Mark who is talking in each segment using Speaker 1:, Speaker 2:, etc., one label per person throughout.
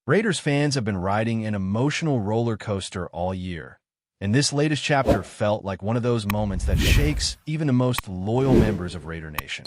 Speaker 1: Raiders fans have been riding an emotional roller coaster all year, and this latest chapter felt like one of those moments that shakes even the most loyal members of Raider Nation.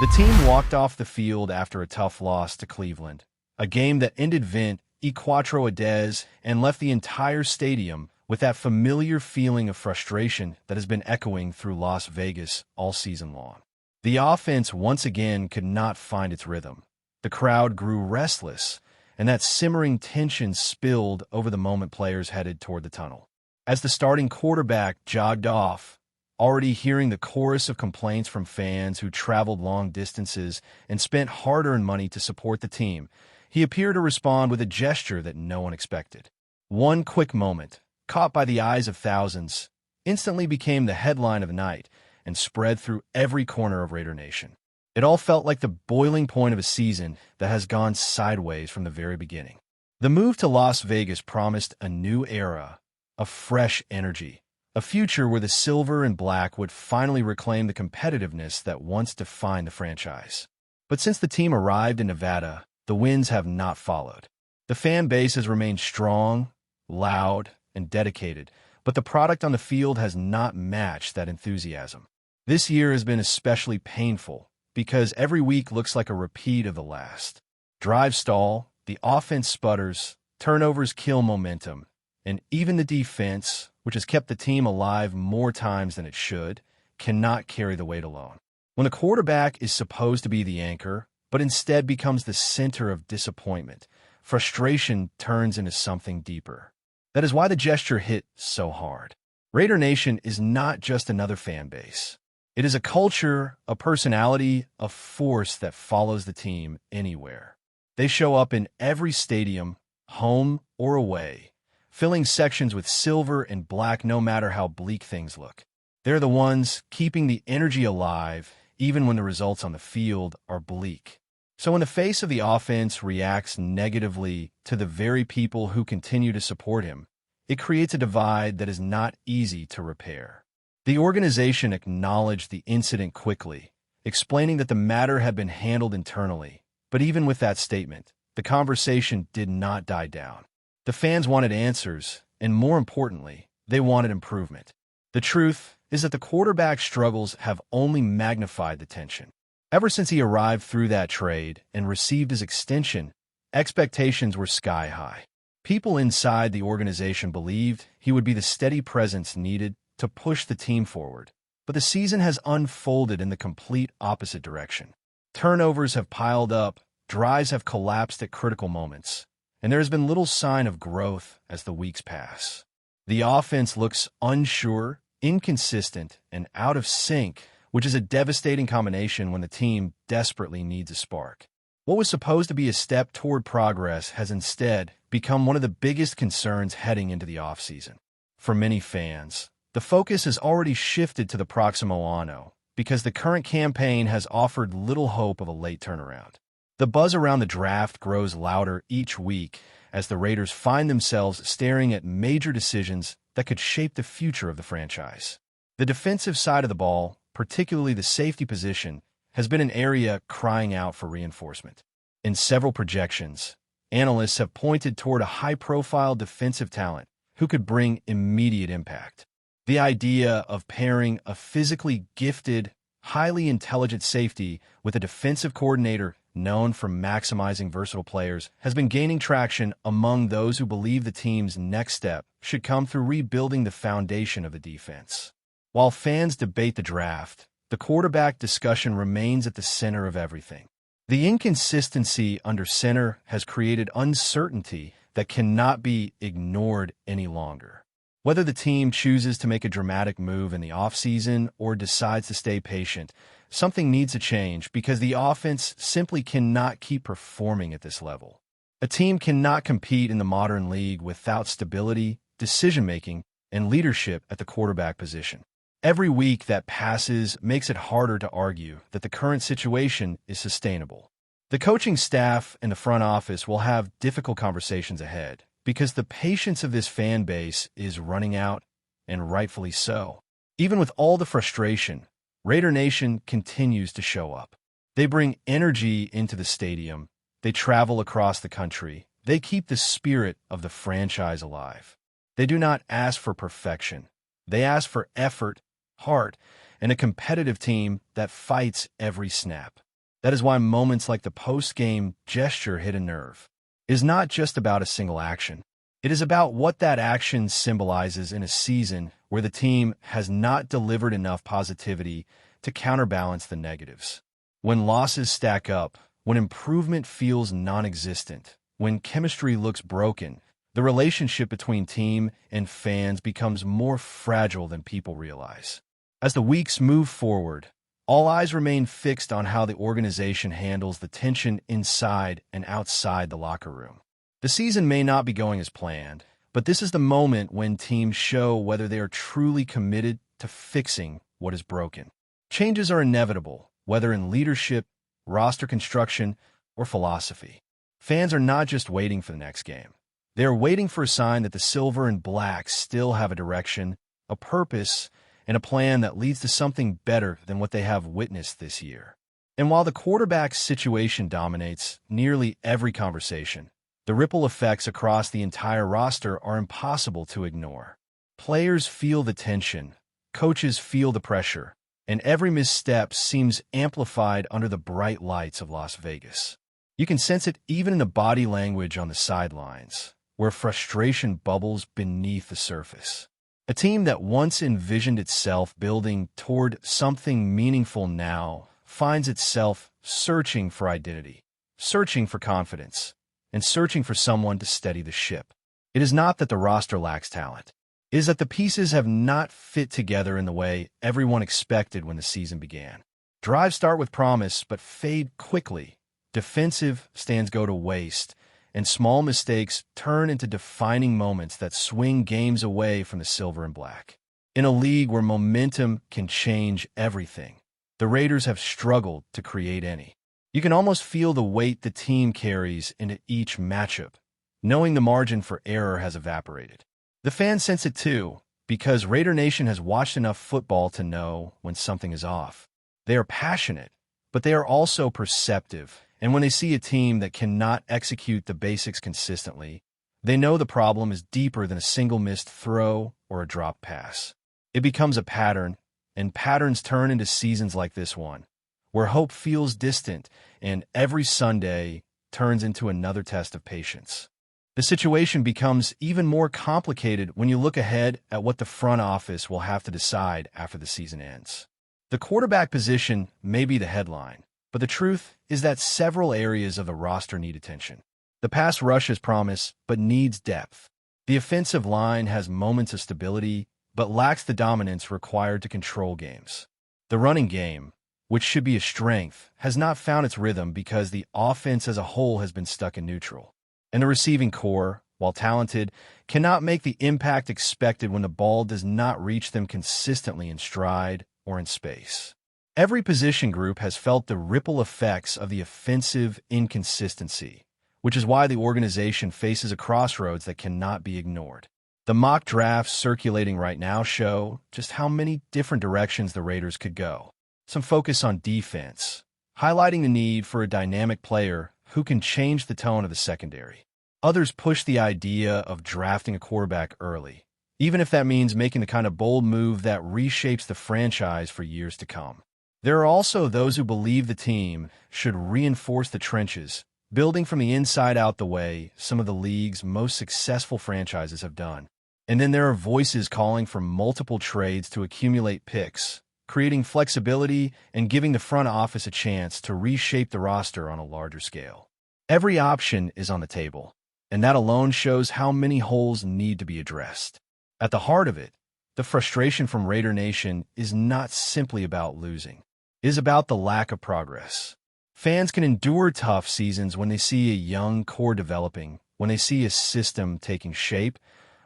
Speaker 1: The team walked off the field after a tough loss to Cleveland, a game that ended 4-4 and left the entire stadium with that familiar feeling of frustration that has been echoing through Las Vegas all season long. The offense once again could not find its rhythm. The crowd grew restless, and that simmering tension spilled over the moment players headed toward the tunnel. As the starting quarterback jogged off, already hearing the chorus of complaints from fans who traveled long distances and spent hard-earned money to support the team, he appeared to respond with a gesture that no one expected. One quick moment, caught by the eyes of thousands, instantly became the headline of the night and spread through every corner of Raider Nation. It all felt like the boiling point of a season that has gone sideways from the very beginning. The move to Las Vegas promised a new era, a fresh energy, a future where the silver and black would finally reclaim the competitiveness that once defined the franchise. But since the team arrived in Nevada, the wins have not followed. The fan base has remained strong, loud, and dedicated, but the product on the field has not matched that enthusiasm. This year has been especially painful, because every week looks like a repeat of the last. Drives stall, the offense sputters, turnovers kill momentum, and even the defense, which has kept the team alive more times than it should, cannot carry the weight alone. When the quarterback is supposed to be the anchor, but instead becomes the center of disappointment, frustration turns into something deeper. That is why the gesture hit so hard. Raider Nation is not just another fan base. It is a culture, a personality, a force that follows the team anywhere. They show up in every stadium, home or away, filling sections with silver and black no matter how bleak things look. They're the ones keeping the energy alive even when the results on the field are bleak. So when the face of the offense reacts negatively to the very people who continue to support him, it creates a divide that is not easy to repair. The organization acknowledged the incident quickly, explaining that the matter had been handled internally. But even with that statement, the conversation did not die down. The fans wanted answers, and more importantly, they wanted improvement. The truth is that the quarterback's struggles have only magnified the tension. Ever since he arrived through that trade and received his extension, expectations were sky high. People inside the organization believed he would be the steady presence needed to push the team forward. But the season has unfolded in the complete opposite direction. Turnovers have piled up, drives have collapsed at critical moments, and there has been little sign of growth as the weeks pass. The offense looks unsure, inconsistent, and out of sync, which is a devastating combination when the team desperately needs a spark. What was supposed to be a step toward progress has instead become one of the biggest concerns heading into the offseason. For many fans, the focus has already shifted to the Proximo Anno because the current campaign has offered little hope of a late turnaround. The buzz around the draft grows louder each week as the Raiders find themselves staring at major decisions that could shape the future of the franchise. The defensive side of the ball, particularly the safety position, has been an area crying out for reinforcement. In several projections, analysts have pointed toward a high-profile defensive talent who could bring immediate impact. The idea of pairing a physically gifted, highly intelligent safety with a defensive coordinator known for maximizing versatile players has been gaining traction among those who believe the team's next step should come through rebuilding the foundation of the defense. While fans debate the draft, the quarterback discussion remains at the center of everything. The inconsistency under center has created uncertainty that cannot be ignored any longer. Whether the team chooses to make a dramatic move in the offseason or decides to stay patient, something needs to change because the offense simply cannot keep performing at this level. A team cannot compete in the modern league without stability, decision-making, and leadership at the quarterback position. Every week that passes makes it harder to argue that the current situation is sustainable. The coaching staff and the front office will have difficult conversations ahead because the patience of this fan base is running out, and rightfully so. Even with all the frustration, Raider Nation continues to show up. They bring energy into the stadium, they travel across the country, they keep the spirit of the franchise alive. They do not ask for perfection. They ask for effort, heart, and a competitive team that fights every snap. That is why moments like the post-game gesture hit a nerve. It is not just about a single action. It is about what that action symbolizes in a season where the team has not delivered enough positivity to counterbalance the negatives. When losses stack up, when improvement feels non-existent, when chemistry looks broken, the relationship between team and fans becomes more fragile than people realize. As the weeks move forward, all eyes remain fixed on how the organization handles the tension inside and outside the locker room. The season may not be going as planned, but this is the moment when teams show whether they are truly committed to fixing what is broken. Changes are inevitable, whether in leadership, roster construction, or philosophy. Fans are not just waiting for the next game. They are waiting for a sign that the silver and black still have a direction, a purpose, and a plan that leads to something better than what they have witnessed this year. And while the quarterback situation dominates nearly every conversation, the ripple effects across the entire roster are impossible to ignore. Players feel the tension, coaches feel the pressure, and every misstep seems amplified under the bright lights of Las Vegas. You can sense it even in the body language on the sidelines, where frustration bubbles beneath the surface. A team that once envisioned itself building toward something meaningful now finds itself searching for identity, searching for confidence, and searching for someone to steady the ship. It is not that the roster lacks talent. It is that the pieces have not fit together in the way everyone expected when the season began. Drives start with promise but fade quickly. Defensive stands go to waste, and small mistakes turn into defining moments that swing games away from the silver and black. In a league where momentum can change everything, the Raiders have struggled to create any. You can almost feel the weight the team carries into each matchup, knowing the margin for error has evaporated. The fans sense it too, because Raider Nation has watched enough football to know when something is off. They are passionate, but they are also perceptive, and when they see a team that cannot execute the basics consistently, they know the problem is deeper than a single missed throw or a drop pass. It becomes a pattern, and patterns turn into seasons like this one, where hope feels distant and every Sunday turns into another test of patience. The situation becomes even more complicated when you look ahead at what the front office will have to decide after the season ends. The quarterback position may be the headline, but the truth is that several areas of the roster need attention. The pass rush is promise, but needs depth. The offensive line has moments of stability, but lacks the dominance required to control games. The running game, which should be a strength, has not found its rhythm because the offense as a whole has been stuck in neutral. And the receiving core, while talented, cannot make the impact expected when the ball does not reach them consistently in stride or in space. Every position group has felt the ripple effects of the offensive inconsistency, which is why the organization faces a crossroads that cannot be ignored. The mock drafts circulating right now show just how many different directions the Raiders could go. Some focus on defense, highlighting the need for a dynamic player who can change the tone of the secondary. Others push the idea of drafting a quarterback early, even if that means making the kind of bold move that reshapes the franchise for years to come. There are also those who believe the team should reinforce the trenches, building from the inside out the way some of the league's most successful franchises have done. And then there are voices calling for multiple trades to accumulate picks, creating flexibility and giving the front office a chance to reshape the roster on a larger scale. Every option is on the table, and that alone shows how many holes need to be addressed. At the heart of it, the frustration from Raider Nation is not simply about losing. It is about the lack of progress. Fans can endure tough seasons when they see a young core developing, when they see a system taking shape,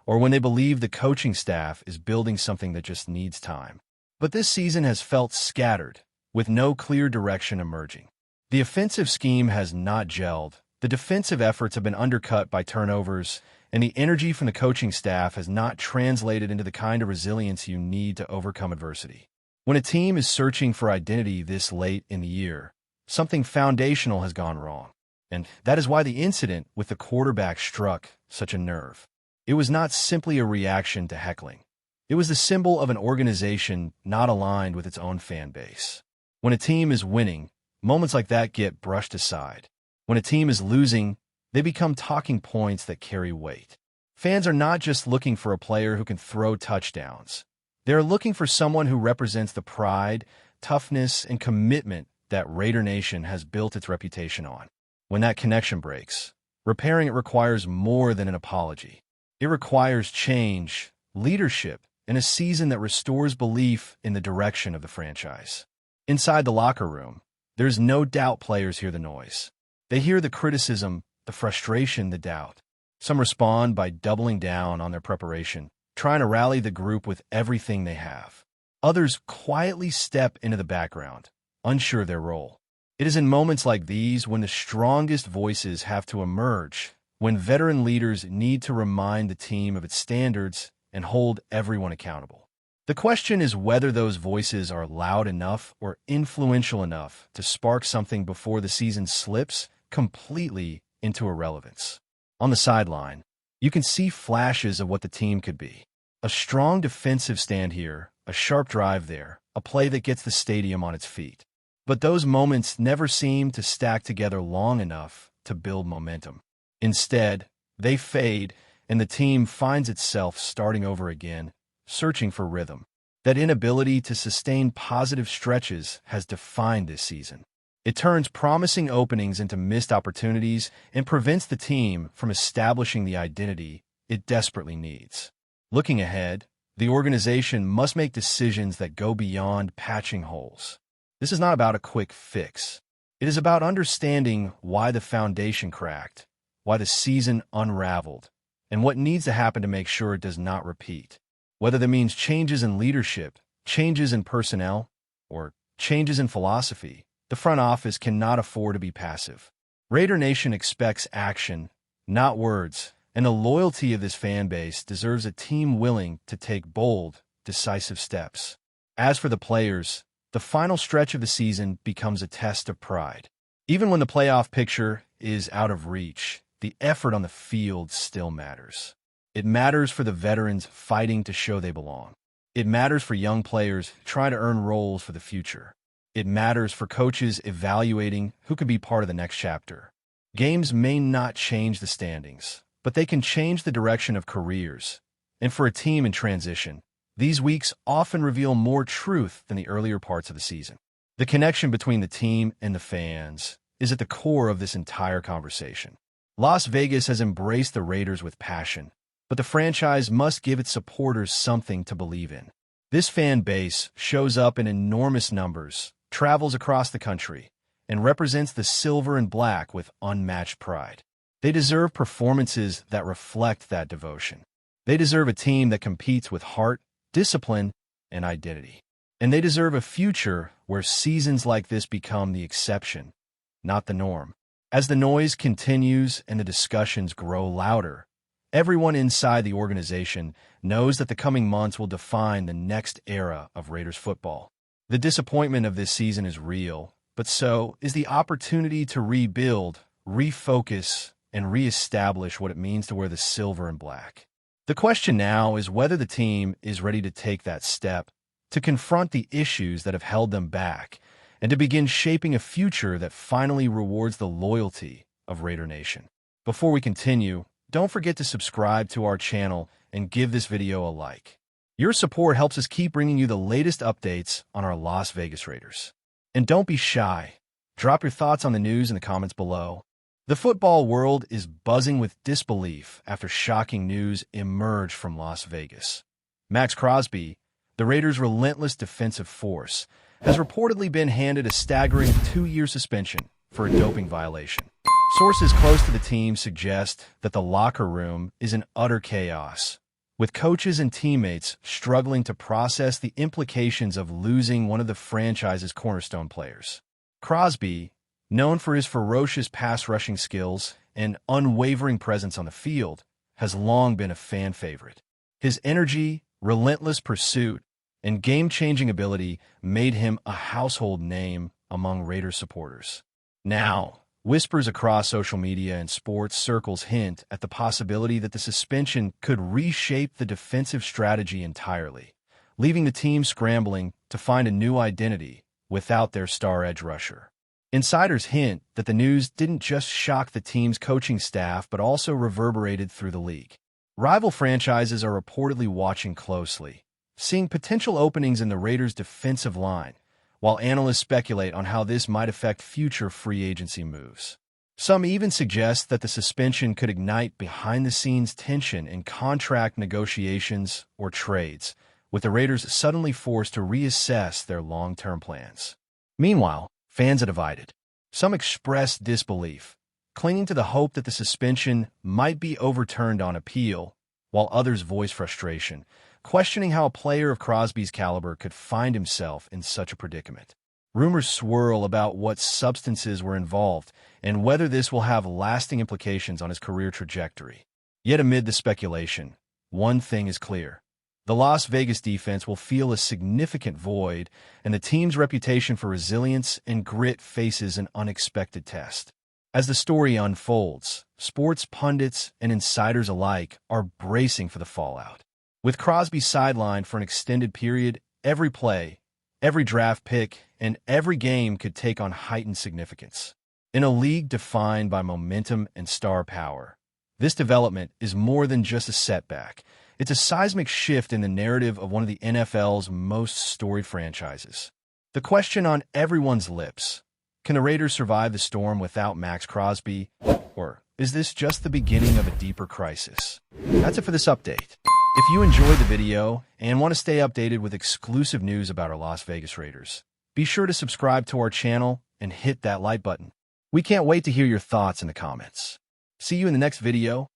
Speaker 1: or when they believe the coaching staff is building something that just needs time. But this season has felt scattered, with no clear direction emerging. The offensive scheme has not gelled, the defensive efforts have been undercut by turnovers, and the energy from the coaching staff has not translated into the kind of resilience you need to overcome adversity. When a team is searching for identity this late in the year, something foundational has gone wrong. And that is why the incident with the quarterback struck such a nerve. It was not simply a reaction to heckling. It was the symbol of an organization not aligned with its own fan base. When a team is winning, moments like that get brushed aside. When a team is losing, they become talking points that carry weight. Fans are not just looking for a player who can throw touchdowns. They are looking for someone who represents the pride, toughness, and commitment that Raider Nation has built its reputation on. When that connection breaks, repairing it requires more than an apology. It requires change, leadership, and a season that restores belief in the direction of the franchise. Inside the locker room, there's no doubt players hear the noise. They hear the criticism, the frustration, the doubt. Some respond by doubling down on their preparation, trying to rally the group with everything they have. Others quietly step into the background, unsure of their role. It is in moments like these when the strongest voices have to emerge, when veteran leaders need to remind the team of its standards and hold everyone accountable. The question is whether those voices are loud enough or influential enough to spark something before the season slips completely into irrelevance. On the sideline, you can see flashes of what the team could be. A strong defensive stand here, a sharp drive there, a play that gets the stadium on its feet. But those moments never seem to stack together long enough to build momentum. Instead, they fade, and the team finds itself starting over again, searching for rhythm. That inability to sustain positive stretches has defined this season. It turns promising openings into missed opportunities and prevents the team from establishing the identity it desperately needs. Looking ahead, the organization must make decisions that go beyond patching holes. This is not about a quick fix. It is about understanding why the foundation cracked, why the season unraveled, and what needs to happen to make sure it does not repeat. Whether that means changes in leadership, changes in personnel, or changes in philosophy, the front office cannot afford to be passive. Raider Nation expects action, not words, and the loyalty of this fan base deserves a team willing to take bold, decisive steps. As for the players, the final stretch of the season becomes a test of pride. Even when the playoff picture is out of reach, the effort on the field still matters. It matters for the veterans fighting to show they belong. It matters for young players trying to earn roles for the future. It matters for coaches evaluating who could be part of the next chapter. Games may not change the standings, but they can change the direction of careers. And for a team in transition, these weeks often reveal more truth than the earlier parts of the season. The connection between the team and the fans is at the core of this entire conversation. Las Vegas has embraced the Raiders with passion, but the franchise must give its supporters something to believe in. This fan base shows up in enormous numbers, travels across the country, and represents the silver and black with unmatched pride. They deserve performances that reflect that devotion. They deserve a team that competes with heart, discipline, and identity. And they deserve a future where seasons like this become the exception, not the norm. As the noise continues and the discussions grow louder, everyone inside the organization knows that the coming months will define the next era of Raiders football. The disappointment of this season is real, but so is the opportunity to rebuild, refocus, and reestablish what it means to wear the silver and black. The question now is whether the team is ready to take that step, to confront the issues that have held them back, and to begin shaping a future that finally rewards the loyalty of Raider Nation. Before we continue, don't forget to subscribe to our channel and give this video a like. Your support helps us keep bringing you the latest updates on our Las Vegas Raiders. And don't be shy. Drop your thoughts on the news in the comments below. The football world is buzzing with disbelief after shocking news emerged from Las Vegas. Maxx Crosby, the Raiders' relentless defensive force, has reportedly been handed a staggering 2-year suspension for a doping violation. Sources close to the team suggest that the locker room is in utter chaos, with coaches and teammates struggling to process the implications of losing one of the franchise's cornerstone players. Crosby, known for his ferocious pass-rushing skills and unwavering presence on the field, has long been a fan favorite. His energy, relentless pursuit, and game-changing ability made him a household name among Raiders supporters. Now, Whispers across social media and sports circles hint at the possibility that the suspension could reshape the defensive strategy entirely, leaving the team scrambling to find a new identity without their star edge rusher. Insiders hint that the news didn't just shock the team's coaching staff but also reverberated through the league. Rival franchises are reportedly watching closely, seeing potential openings in the Raiders' defensive line, while analysts speculate on how this might affect future free agency moves. Some even suggest that the suspension could ignite behind-the-scenes tension in contract negotiations or trades, with the Raiders suddenly forced to reassess their long-term plans. Meanwhile, fans are divided. Some express disbelief, clinging to the hope that the suspension might be overturned on appeal, while others voice frustration, questioning how a player of Crosby's caliber could find himself in such a predicament. Rumors swirl about what substances were involved and whether this will have lasting implications on his career trajectory. Yet amid the speculation, one thing is clear. The Las Vegas defense will feel a significant void, and the team's reputation for resilience and grit faces an unexpected test. As the story unfolds, sports pundits and insiders alike are bracing for the fallout. With Crosby sidelined for an extended period, every play, every draft pick, and every game could take on heightened significance. In a league defined by momentum and star power, this development is more than just a setback. It's a seismic shift in the narrative of one of the NFL's most storied franchises. The question on everyone's lips: can the Raiders survive the storm without Maxx Crosby, or is this just the beginning of a deeper crisis? That's it for this update. If you enjoyed the video and want to stay updated with exclusive news about our Las Vegas Raiders, be sure to subscribe to our channel and hit that like button. We can't wait to hear your thoughts in the comments. See you in the next video.